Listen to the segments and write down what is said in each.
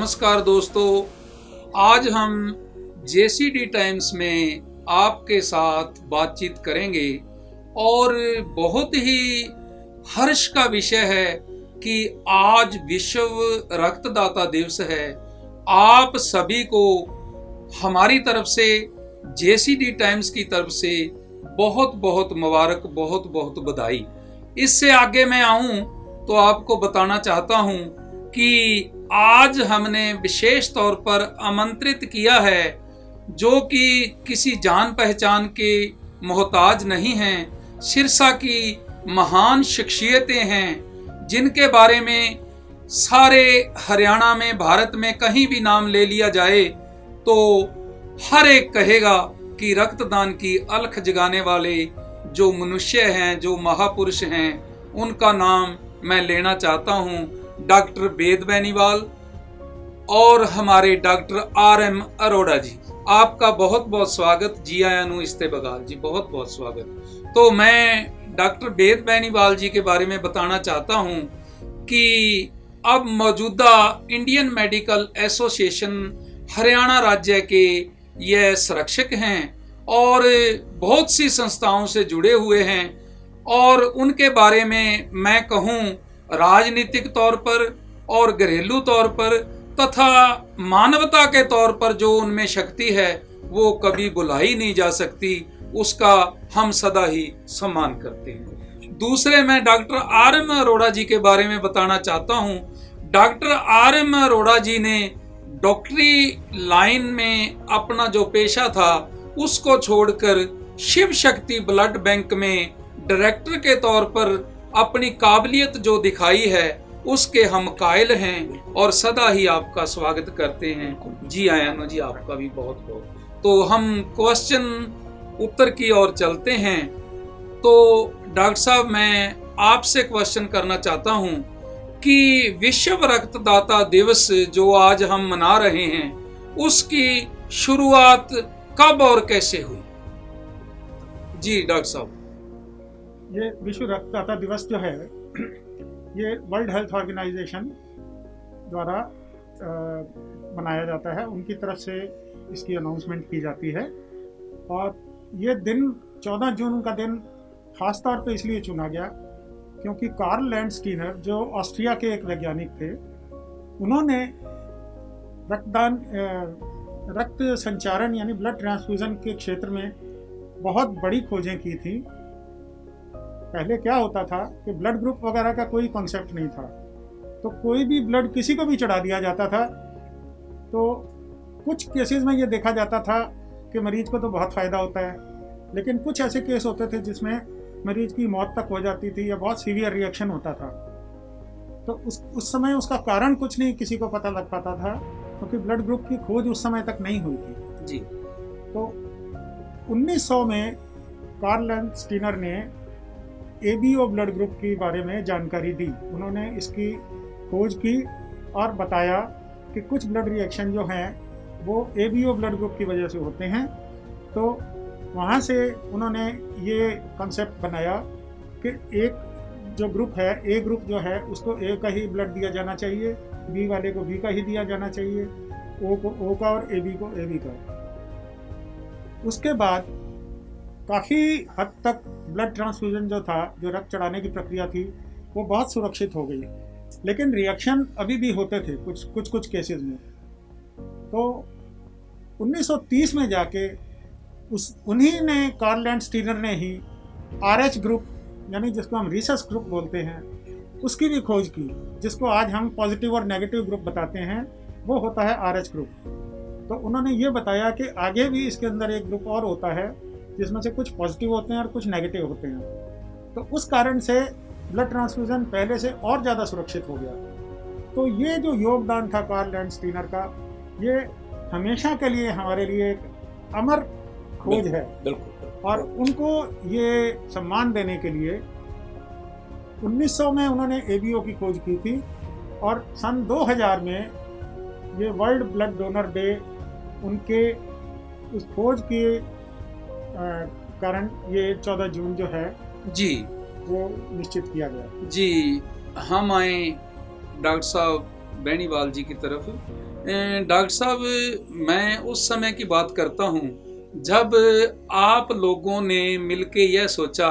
नमस्कार दोस्तों, आज हम जेसीडी टाइम्स में आपके साथ बातचीत करेंगे और बहुत ही हर्ष का विषय है कि आज विश्व रक्तदाता दिवस है। आप सभी को हमारी तरफ से, जेसीडी टाइम्स की तरफ से बहुत बहुत मुबारक, बहुत बहुत बधाई। इससे आगे मैं आऊं तो आपको बताना चाहता हूं कि आज हमने विशेष तौर पर आमंत्रित किया है जो कि किसी जान पहचान के मोहताज नहीं हैं, सिरसा की महान शख्सियतें हैं जिनके बारे में सारे हरियाणा में, भारत में कहीं भी नाम ले लिया जाए तो हर एक कहेगा कि रक्तदान की अलख जगाने वाले जो मनुष्य हैं, जो महापुरुष हैं, उनका नाम मैं लेना चाहता हूं। डॉक्टर वेद बेनीवाल और हमारे डॉक्टर RM अरोड़ा जी, आपका बहुत बहुत स्वागत। जी आयानु इस्ते बगाल जी, बहुत बहुत स्वागत। तो मैं डॉक्टर वेद बेनीवाल जी के बारे में बताना चाहता हूं कि अब मौजूदा इंडियन मेडिकल एसोसिएशन हरियाणा राज्य के यह संरक्षक हैं और बहुत सी संस्थाओं से जुड़े हुए हैं। और उनके बारे में मैं कहूं, राजनीतिक तौर पर और घरेलू तौर पर तथा मानवता के तौर पर जो उनमें शक्ति है वो कभी भुलाई नहीं जा सकती, उसका हम सदा ही सम्मान करते हैं। दूसरे मैं डॉक्टर RM अरोड़ा जी के बारे में बताना चाहता हूं। डॉक्टर RM अरोड़ा जी ने डॉक्टरी लाइन में अपना जो पेशा था उसको छोड़कर शिव शक्ति ब्लड बैंक में डायरेक्टर के तौर पर अपनी काबिलियत जो दिखाई है उसके हम कायल हैं और सदा ही आपका स्वागत करते हैं। जी आयानो जी, आपका भी बहुत बहुत। तो हम क्वेश्चन उत्तर की ओर चलते हैं। तो डॉक्टर साहब, मैं आपसे क्वेश्चन करना चाहता हूं कि विश्व रक्तदाता दिवस जो आज हम मना रहे हैं उसकी शुरुआत कब और कैसे हुई? जी डॉक्टर साहब। ये विश्व रक्तदाता दिवस जो है ये वर्ल्ड हेल्थ ऑर्गेनाइजेशन द्वारा मनाया जाता है, उनकी तरफ से इसकी अनाउंसमेंट की जाती है। और ये दिन 14 जून का दिन खास तौर पे इसलिए चुना गया क्योंकि कार्ल लैंडस्टीनर जो ऑस्ट्रिया के एक वैज्ञानिक थे, उन्होंने रक्त संचारण यानी ब्लड ट्रांसफ्यूजन के क्षेत्र में बहुत बड़ी खोजें की थी। पहले क्या होता था कि ब्लड ग्रुप वगैरह का कोई कॉन्सेप्ट नहीं था, तो कोई भी ब्लड किसी को भी चढ़ा दिया जाता था। तो कुछ केसेस में ये देखा जाता था कि मरीज को तो बहुत फ़ायदा होता है, लेकिन कुछ ऐसे केस होते थे जिसमें मरीज की मौत तक हो जाती थी या बहुत सीवियर रिएक्शन होता था। तो उस समय उसका कारण कुछ नहीं किसी को पता लग पाता था क्योंकि ब्लड ग्रुप की खोज उस समय तक नहीं हुई थी जी। तो 1900 में कार्ल लैंडस्टीनर ने ABO ब्लड ग्रुप के बारे में जानकारी दी। उन्होंने इसकी खोज की और बताया कि कुछ ब्लड रिएक्शन जो हैं वो ABO ब्लड ग्रुप की वजह से होते हैं। तो वहाँ से उन्होंने ये कॉन्सेप्ट बनाया कि एक जो ग्रुप है, A ग्रुप जो है उसको A का ही ब्लड दिया जाना चाहिए, B वाले को B का ही दिया जाना चाहिए, O को O का और AB को AB का। उसके बाद काफ़ी हद तक ब्लड ट्रांसफ्यूजन जो था, जो रक्त चढ़ाने की प्रक्रिया थी, वो बहुत सुरक्षित हो गई, लेकिन रिएक्शन अभी भी होते थे कुछ केसेस में। तो 1930 में जाके उन्हीं ने, कार्ल लैंडस्टीनर ने ही RH ग्रुप यानी जिसको हम रीसस ग्रुप बोलते हैं उसकी भी खोज की, जिसको आज हम पॉजिटिव और नेगेटिव ग्रुप बताते हैं, वो होता है RH ग्रुप। तो उन्होंने ये बताया कि आगे भी इसके अंदर एक ग्रुप और होता है जिसमें से कुछ पॉजिटिव होते हैं और कुछ नेगेटिव होते हैं। तो उस कारण से ब्लड ट्रांसफ्यूजन पहले से और ज़्यादा सुरक्षित हो गया। तो ये जो योगदान था कार्ल लैंडस्टीनर का, ये हमेशा के लिए हमारे लिए एक अमर खोज है। बिल्कुल। और उनको ये सम्मान देने के लिए 1900 में उन्होंने ABO की खोज की थी और सन 2000 में ये वर्ल्ड ब्लड डोनर डे उनके उस खोज के कारण ये 14 जून जो है जी वो निश्चित किया गया। जी, हम आए डॉक्टर साहब बेनीवाल जी की तरफ डॉक्टर साहब, मैं उस समय की बात करता हूँ जब आप लोगों ने मिलके यह सोचा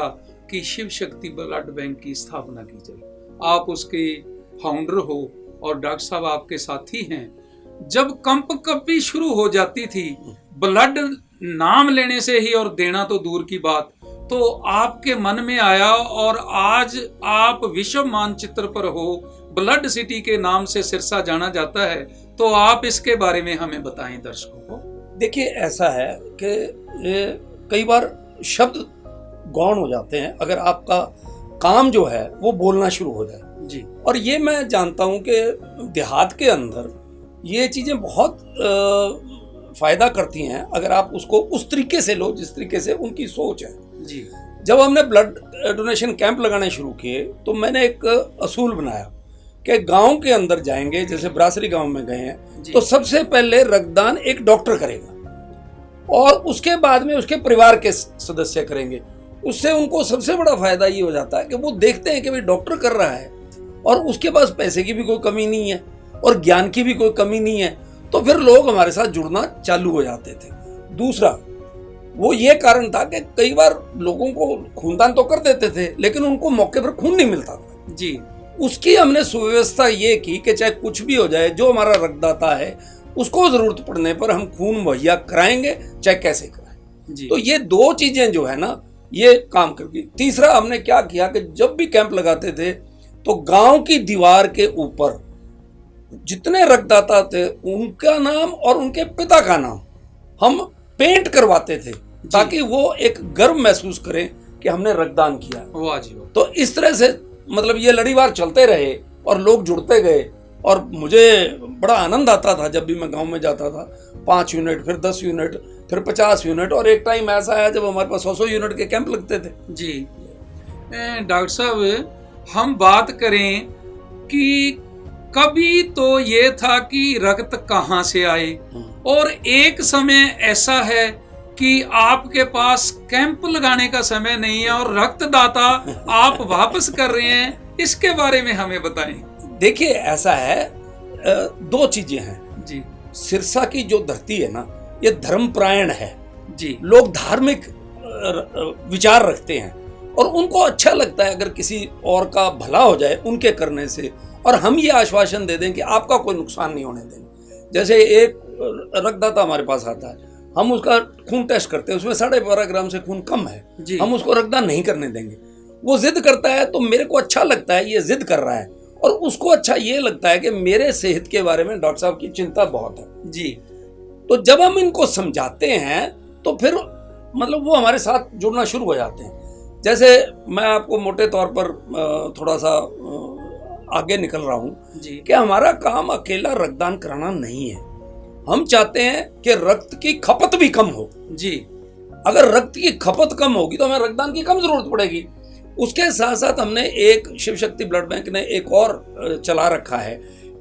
कि शिव शक्ति ब्लड बैंक की स्थापना की जाए। आप उसके फाउंडर हो और डॉक्टर साहब आपके साथी हैं। जब कंपकपी शुरू हो जाती थी, ब्लड नाम लेने से ही, और देना तो दूर की बात, तो आपके मन में आया और आज आप विश्व मानचित्र पर हो, ब्लड सिटी के नाम से सिरसा जाना जाता है। तो आप इसके बारे में हमें बताएं दर्शकों को। देखिए, ऐसा है कि ये कई बार शब्द गौण हो जाते हैं अगर आपका काम जो है वो बोलना शुरू हो जाए जी। और ये मैं जानता हूँ कि देहात के अंदर ये चीज़ें बहुत फायदा करती हैं अगर आप उसको उस तरीके से लो जिस तरीके से उनकी सोच है जी। जब हमने ब्लड डोनेशन कैंप लगाने शुरू किए तो मैंने एक असूल बनाया कि गांव के अंदर जाएंगे, जैसे ब्रासरी गांव में गए हैं तो सबसे पहले रक्तदान एक डॉक्टर करेगा और उसके बाद में उसके परिवार के सदस्य करेंगे। उससे उनको सबसे बड़ा फायदा ये हो जाता है कि वो देखते हैं कि भाई डॉक्टर कर रहा है और उसके पास पैसे की भी कोई कमी नहीं है और ज्ञान की भी कोई कमी नहीं है, तो फिर लोग हमारे साथ जुड़ना चालू हो जाते थे। दूसरा वो ये कारण था कि कई बार लोगों को खूनदान तो कर देते थे लेकिन उनको मौके पर खून नहीं मिलता था जी। उसकी हमने सुव्यवस्था ये की कि चाहे कुछ भी हो जाए, जो हमारा रक्तदाता है उसको जरूरत पड़ने पर हम खून मुहैया कराएंगे, चाहे कैसे कराएं जी। तो ये दो चीजें जो है ना ये काम करती। तीसरा हमने क्या किया कि जब भी कैंप लगाते थे तो गांव की दीवार के ऊपर जितने रक्तदाता थे उनका नाम और उनके पिता का नाम हम पेंट करवाते थे ताकि वो एक गर्व महसूस करें कि हमने रक्तदान किया। वाह जी। तो इस तरह से मतलब ये लड़ीवार चलते रहे और लोग जुड़ते गए और मुझे बड़ा आनंद आता था जब भी मैं गांव में जाता था। 5 यूनिट, फिर 10 यूनिट, फिर 50 यूनिट और एक टाइम ऐसा आया जब हमारे पास 100 यूनिट के कैंप लगते थे जी। डॉक्टर साहब, हम बात करें कि कभी तो ये था कि रक्त कहाँ से आए और एक समय ऐसा है कि आपके पास कैंप लगाने का समय नहीं है और रक्तदाता आप वापस कर रहे हैं, इसके बारे में हमें बताएं। देखिए, ऐसा है, दो चीजें हैं जी। सिरसा की जो धरती है ना ये धर्मपरायण है जी। लोग धार्मिक विचार रखते हैं और उनको अच्छा लगता है अगर किसी और का भला हो जाए उनके करने से, और हम ये आश्वासन दे दें कि आपका कोई नुकसान नहीं होने देंगे। जैसे एक रक्तदाता हमारे पास आता है, हम उसका खून टेस्ट करते हैं, उसमें 12.5 ग्राम से खून कम है, हम उसको रक्तदान नहीं करने देंगे। वो जिद करता है तो मेरे को अच्छा लगता है ये जिद कर रहा है और उसको अच्छा ये लगता है कि मेरे सेहत के बारे में डॉक्टर साहब की चिंता बहुत है जी। तो जब हम इनको समझाते हैं तो फिर मतलब वो हमारे साथ जुड़ना शुरू हो जाते हैं। जैसे मैं आपको मोटे तौर पर थोड़ा सा आगे निकल रहा हूँ कि हमारा काम अकेला रक्तदान कराना नहीं है, हम चाहते हैं कि रक्त की खपत भी कम हो जी। अगर रक्त की खपत कम होगी तो हमें रक्तदान की कम जरूरत पड़ेगी। उसके साथ साथ हमने एक शिव शक्ति ब्लड बैंक ने एक और चला रखा है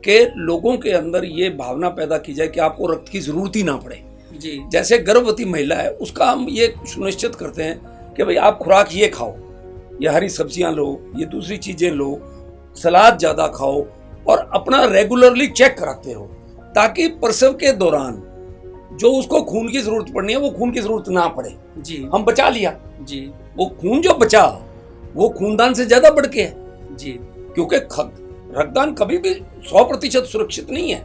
कि लोगों के अंदर ये भावना पैदा की जाए कि आपको रक्त की जरूरत ही ना पड़े जी। जैसे गर्भवती महिला है उसका हम ये सुनिश्चित करते हैं कि भाई आप खुराक ये खाओ, ये हरी सब्जियां लो, ये दूसरी चीजें लो, सलाद ज्यादा खाओ और अपना रेगुलरली चेक कराते रहो ताकि प्रसव के दौरान जो उसको खून की जरूरत पड़नी है वो खून की जरूरत ना पड़े जी। हम बचा लिया जी। वो खून जो बचा वो खूनदान से ज्यादा बढ़ के है जी। क्योंकि रक्तदान कभी भी 100% सुरक्षित नहीं है।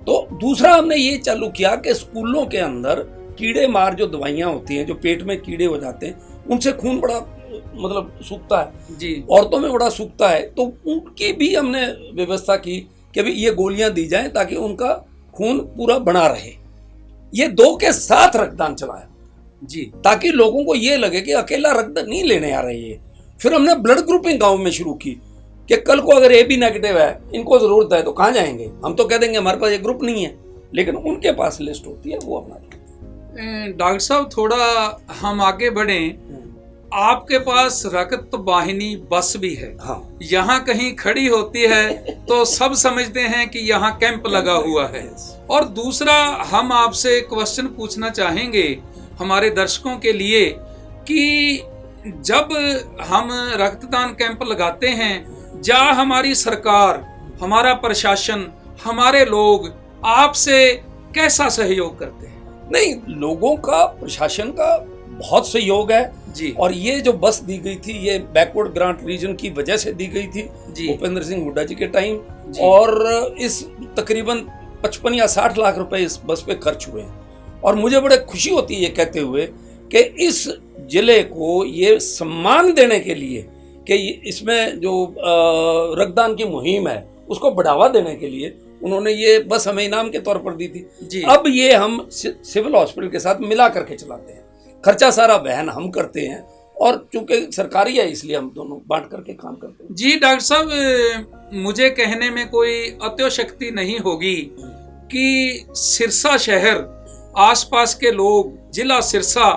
तो दूसरा हमने ये चालू किया कि स्कूलों के अंदर कीड़े मार जो दवाइयां होती हैं, जो पेट में कीड़े हो जाते हैं, उनसे खून बड़ा मतलब सूखता है जी। औरतों में बड़ा सूखता है, तो उनकी भी हमने व्यवस्था की कि भाई ये गोलियां दी जाएं ताकि उनका खून पूरा बना रहे। ये दो के साथ रक्तदान चलाया जी ताकि लोगों को ये लगे कि अकेला रक्त नहीं लेने आ रही है। फिर हमने ब्लड ग्रुपिंग गांव में शुरू की कि कल को अगर AB नेगेटिव है, इनको जरूरत है तो कहाँ जाएंगे, हम तो कह देंगे हमारे पास ये ग्रुप नहीं है, लेकिन उनके पास लिस्ट होती है, वो अपना। डॉक्टर साहब, थोड़ा हम आगे बढ़ें। आपके पास रक्त वाहिनी बस भी है। हाँ। यहाँ कहीं खड़ी होती है तो सब समझते हैं कि यहाँ कैंप लगा हुआ है। और दूसरा, हम आपसे क्वेश्चन पूछना चाहेंगे हमारे दर्शकों के लिए कि जब हम रक्तदान कैंप लगाते हैं, क्या हमारी सरकार, हमारा प्रशासन हमारे लोग आपसे कैसा सहयोग करते हैं? नहीं, लोगों का, प्रशासन का बहुत सहयोग है जी। और ये जो बस दी गई थी ये बैकवर्ड ग्रांट रीजन की वजह से दी गई थी जी। भूपेंद्र सिंह हुड्डा जी के टाइम, जी। और इस तकरीबन 55 या 60 लाख रुपए इस बस पे खर्च हुए हैं। और मुझे बड़े खुशी होती है ये कहते हुए कि इस जिले को ये सम्मान देने के लिए कि इसमें जो रक्तदान की मुहिम है उसको बढ़ावा देने के लिए उन्होंने ये बस हमें इनाम के तौर पर दी थी जी। अब ये हम सिविल हॉस्पिटल के साथ मिला करके चलाते हैं, खर्चा सारा वहन हम करते हैं और चूंकि सरकारी है इसलिए हम दोनों बांट करके काम करते हैं। जी डॉक्टर साहब, मुझे कहने में कोई अत्योशक्ति नहीं होगी कि सिरसा शहर, आसपास के लोग, जिला सिरसा,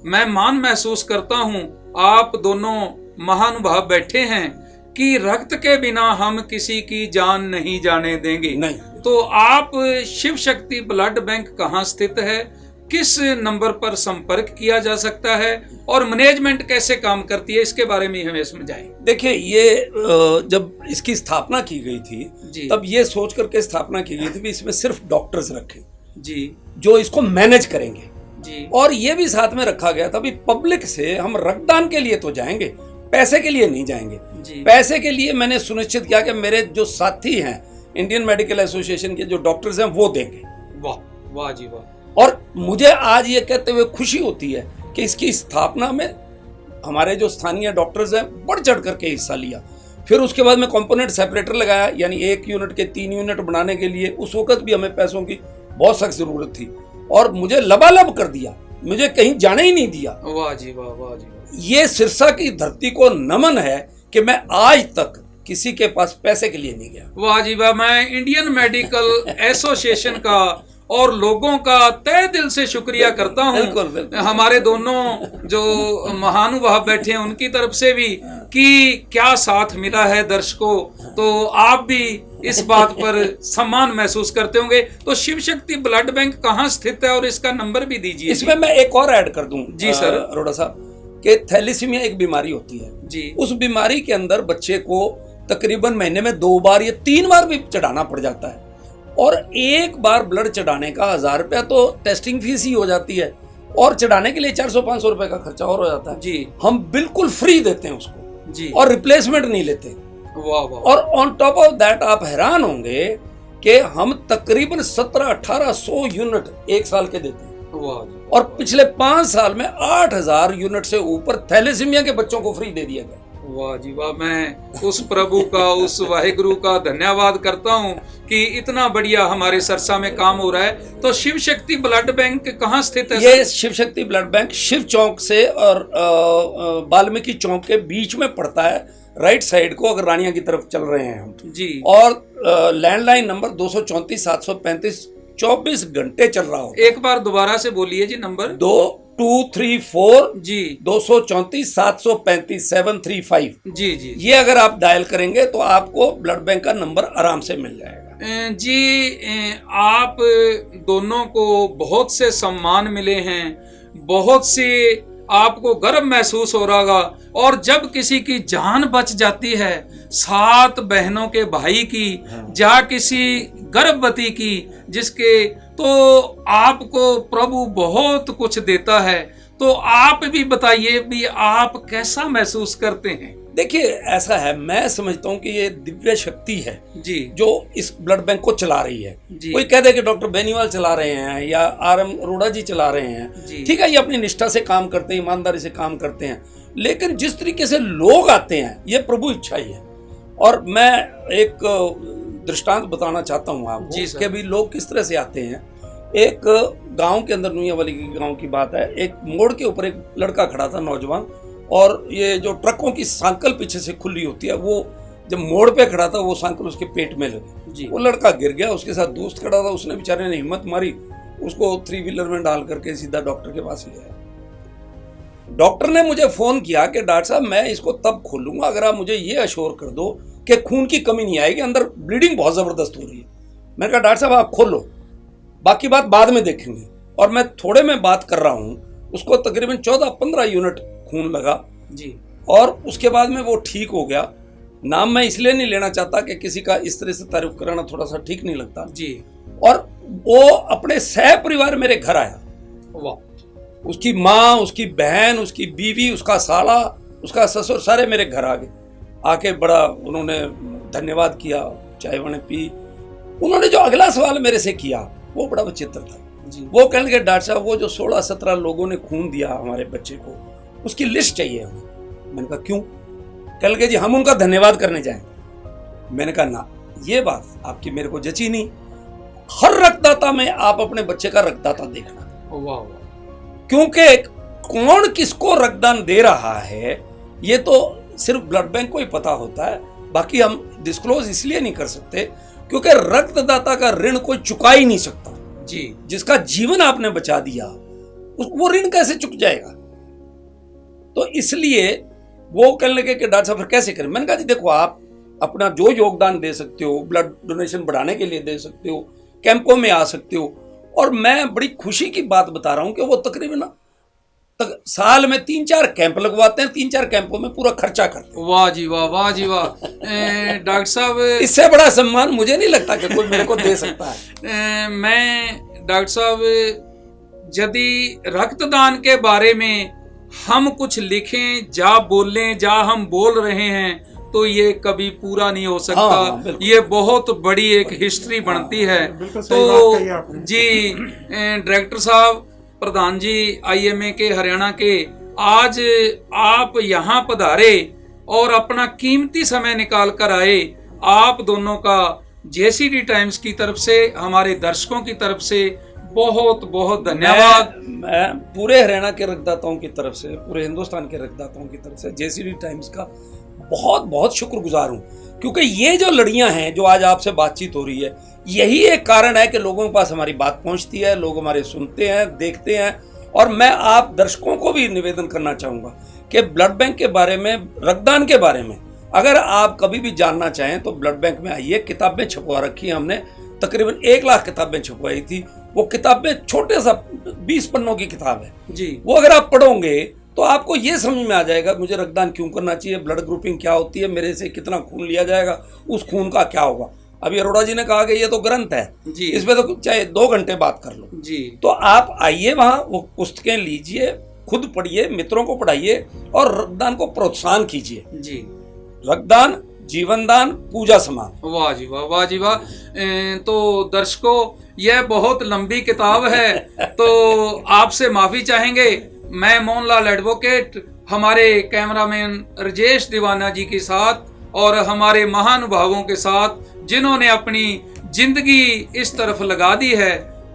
मैं मान महसूस करता हूँ आप दोनों महानुभाव बैठे हैं कि रक्त के बिना हम किसी की जान नहीं जाने देंगे। नहीं। तो आप शिव शक्ति ब्लड बैंक कहाँ स्थित है, किस नंबर पर संपर्क किया जा सकता है और मैनेजमेंट कैसे काम करती है, इसके बारे में हमें समझाएं। देखिए, ये जब इसकी स्थापना की गई थी तब ये सोच करके स्थापना की गई थी कि इसमें सिर्फ डॉक्टर्स रखें जी, जो इसको मैनेज करेंगे जी। और ये भी साथ में रखा गया था भी पब्लिक से हम रक्तदान के लिए तो जाएंगे, पैसे के लिए नहीं जाएंगे जी। पैसे के लिए मैंने सुनिश्चित किया कि मेरे जो साथी हैं इंडियन मेडिकल एसोसिएशन के जो डॉक्टर्स हैं वो देंगे। वाह वाह जी वाह। और मुझे आज ये कहते हुए खुशी होती है कि इसकी स्थापना में हमारे जो स्थानीय डॉक्टर्स हैं बढ़ चढ़ करके हिस्सा लिया। फिर उसके बाद में कंपोनेंट सेपरेटर लगाया, यानी 1 यूनिट के 3 यूनिट बनाने के लिए उस वक्त भी हमें पैसों की बहुत सख्त जरूरत थी और मुझे लबालब कर दिया, मुझे कहीं जाने ही नहीं दिया। वाह जी वाह, वाह जी वाह। ये सिरसा की धरती को नमन है कि मैं आज तक किसी के पास पैसे के लिए नहीं गया। वाह जी वाह। मैं इंडियन मेडिकल एसोसिएशन का और लोगों का तहे दिल से शुक्रिया करता हूँ। बिल्कुल, बिल्कुल। हमारे दोनों जो महानुभाव बैठे हैं उनकी तरफ से भी कि क्या साथ मिला है दर्शकों, तो आप भी इस बात पर सम्मान महसूस करते होंगे। तो शिव शक्ति ब्लड बैंक कहाँ स्थित है और इसका नंबर भी दीजिए। इसमें मैं एक और ऐड कर दूं जी सर। अरोड़ा साहब, कि थैलेसीमिया एक बीमारी होती है जी। उस बीमारी के अंदर बच्चे को तकरीबन महीने में 2 बार या 3 बार भी चढ़ाना पड़ जाता है और एक बार ब्लड चढ़ाने का 1000 रुपया तो टेस्टिंग फीस ही हो जाती है और चढ़ाने के लिए 400-500 रुपए का खर्चा और हो जाता है जी। हम बिल्कुल फ्री देते हैं उसको जी और रिप्लेसमेंट नहीं लेते। वाह वाह। और ऑन टॉप ऑफ दैट आप हैरान होंगे कि हम तकरीबन 1700-1800 यूनिट एक साल के देते हैं। वाह। और पिछले 5 साल में 8000 यूनिट से ऊपर थैलेसीमिया के बच्चों को फ्री दे दिया गया। वाह जी वाह। मैं उस प्रभु का, उस वाहिगुरु का धन्यवाद करता हूँ कि इतना बढ़िया हमारे सरसा में काम हो रहा है। तो शिव शक्ति ब्लड बैंक कहाँ स्थित है? ये शिव शक्ति ब्लड बैंक शिव चौक से और वाल्मीकि चौक के बीच में पड़ता है, राइट साइड को, अगर रानिया की तरफ चल रहे हैं हम जी। और लैंडलाइन नंबर 234-735 24 घंटे चल रहा हो। एक बार दोबारा से बोलिए जी नंबर। 2234 जी 234-735 735 जी जी। ये अगर आप डायल करेंगे तो आपको ब्लड बैंक का नंबर आराम से मिल जाएगा। जी, आप दोनों को बहुत से सम्मान मिले हैं, बहुत से आपको गर्व महसूस हो रहा होगा और जब किसी की जान बच जाती है, 7 बहनों के भाई की या किसी गर्भवती की जिसके, तो आपको प्रभु बहुत कुछ देता है। तो आप भी बताइए भी आप कैसा महसूस करते हैं? देखिए, ऐसा है, मैं समझता हूँ कि ये दिव्य शक्ति है जी जो इस ब्लड बैंक को चला रही है। कोई कह दे कि डॉक्टर बेनीवाल चला रहे हैं या RM अरोड़ा जी चला रहे हैं, ठीक है, ये अपनी निष्ठा से काम करते हैं, ईमानदारी से काम करते हैं, लेकिन जिस तरीके से लोग आते हैं ये प्रभु इच्छा ही है। और मैं एक दृष्टांत बताना चाहता हूँ आपको कि भी लोग किस तरह से आते हैं। एक गांव के अंदर, नुइयावाली गांव की बात है, एक मोड़ के ऊपर एक लड़का खड़ा था, नौजवान, और ये जो ट्रकों की सांकल पीछे से खुली होती है, वो जब मोड़ पे खड़ा था वो सांकल उसके पेट में लगी। वो लड़का गिर गया, उसके साथ दोस्त खड़ा था, उसने बेचारे ने हिम्मत मारी, उसको 3 व्हीलर में डाल करके सीधा डॉक्टर के पास ले आया। डॉक्टर ने मुझे फोन किया कि डॉक्टर साहब मैं इसको तब खोलूंगा अगर आप मुझे ये अश्योर कर दो कि खून की कमी नहीं आएगी, अंदर ब्लीडिंग बहुत जबरदस्त हो रही है। मैंने कहा डॉक्टर साहब आप खोलो, बाकी बात बाद में देखेंगे। और मैं थोड़े में बात कर रहा हूँ, उसको तकरीबन 14-15 यूनिट खून लगा जी, और उसके बाद में वो ठीक हो गया। नाम मैं इसलिए नहीं लेना चाहता कि किसी का इस तरह से तारीफ कराना थोड़ा सा ठीक नहीं लगता जी। और वो अपने सह परिवार मेरे घर आया, वाह। उसकी माँ, उसकी बहन, उसकी बीवी, उसका साला, उसका ससुर, सारे मेरे घर आ गए। आके बड़ा उन्होंने धन्यवाद किया, चाय वाने पी। उन्होंने जो अगला सवाल मेरे से किया वो बड़ा विचित्र था जी। वो कहने लगे, डॉक्टर साहब वो जो 16-17 लोगों ने खून दिया हमारे बच्चे को, उसकी लिस्ट चाहिए हमें। मैंने कहा क्यों? कहने लगे जी हम उनका धन्यवाद करने जाएंगे। मैंने कहा ना, ये बात आपकी मेरे को जची नहीं। हर रक्तदाता में आप अपने बच्चे का रक्तदाता देखना। वाह। क्योंकि कौन किसको रक्तदान दे रहा है ये तो सिर्फ ब्लड बैंक को ही पता होता है, बाकी हम डिस्क्लोज इसलिए नहीं कर सकते क्योंकि रक्तदाता का ऋण कोई चुका ही नहीं सकता जी। जिसका जीवन आपने बचा दिया वो ऋण कैसे चुक जाएगा? तो इसलिए वो कहने लगे कि डॉक्टर साहब फिर कैसे करें? मैंने कहा जी देखो, आप अपना जो योगदान दे सकते हो, ब्लड डोनेशन बढ़ाने के लिए दे सकते हो, कैंपों में आ सकते हो। और मैं बड़ी खुशी की बात बता रहा हूं कि वो तकरीबन साल में 3-4 कैंप लगवाते हैं, 3-4 कैंपों में पूरा खर्चा करते हैं। वाह जी वाह, वाह जी वाह। डॉक्टर साहब, इससे बड़ा सम्मान मुझे नहीं लगता कि कोई मेरे को दे सकता है। मैं डॉक्टर साहब, यदि रक्तदान के बारे में हम कुछ लिखें, जा बोलें, जा हम बोल रहे हैं तो ये कभी पूरा नहीं हो सकता। हाँ, ये बहुत बड़ी एक हिस्ट्री बनती है। बिल्कुल सही बात कही आपने। जी डायरेक्टर साहब, प्रधान जी IMA के हरियाणा के, आज आप यहाँ पधारे और अपना कीमती समय निकाल कर आए। आप दोनों का JCD टाइम्स की तरफ से, हमारे दर्शकों की तरफ से बहुत बहुत धन्यवाद। मैं पूरे हरियाणा के रक्तदाताओं की तरफ से, पूरे हिंदुस्तान के रक्तदाताओं की तरफ से JCD टाइम्स का बहुत बहुत शुक्रगुजार हूँ, क्योंकि ये जो लड़ियां हैं जो आज आपसे बातचीत हो रही है, यही एक कारण है कि लोगों के पास हमारी बात पहुंचती है, लोग हमारे सुनते हैं, देखते हैं। और मैं आप दर्शकों को भी निवेदन करना चाहूँगा कि ब्लड बैंक के बारे में, रक्तदान के बारे में अगर आप कभी भी जानना चाहें तो ब्लड बैंक में आइए। किताबें छपवा रखी हैं हमने, तकरीबन 1 लाख किताबें छपवाई थी। वो किताबें छोटे सा 20 पन्नों की किताब है जी। वो अगर आप पढ़ोगे तो आपको ये समझ में आ जाएगा मुझे रक्तदान क्यों करना चाहिए, ब्लड ग्रुपिंग क्या होती है, मेरे से कितना खून लिया जाएगा, उस खून का क्या होगा। अभी अरोड़ा जी ने कहा कि ये तो ग्रंथ है जी, इसमें तो चाहे 2 घंटे बात कर लो जी। तो आप आइए वहाँ, वो पुस्तकें लीजिए, खुद पढ़िए, मित्रों को पढ़ाइए और रक्तदान को प्रोत्साहन कीजिए। जी। रक्तदान जीवन दान, पूजा समान। वाह जी वाह, वाह जी वाह। तो दर्शकों, यह बहुत लंबी किताब है तो आपसे माफी चाहेंगे। मैं मोहनलाल एडवोकेट हमारे कैमरामैन राजेश दीवाना जी के साथ और हमारे महानुभावों के साथ, जिन्होंने अपनी जिंदगी इस तरफ लगा दी है,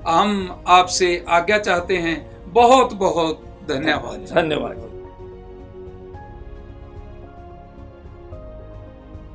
हम आपसे आज्ञा चाहते हैं। बहुत बहुत धन्यवाद। धन्यवाद।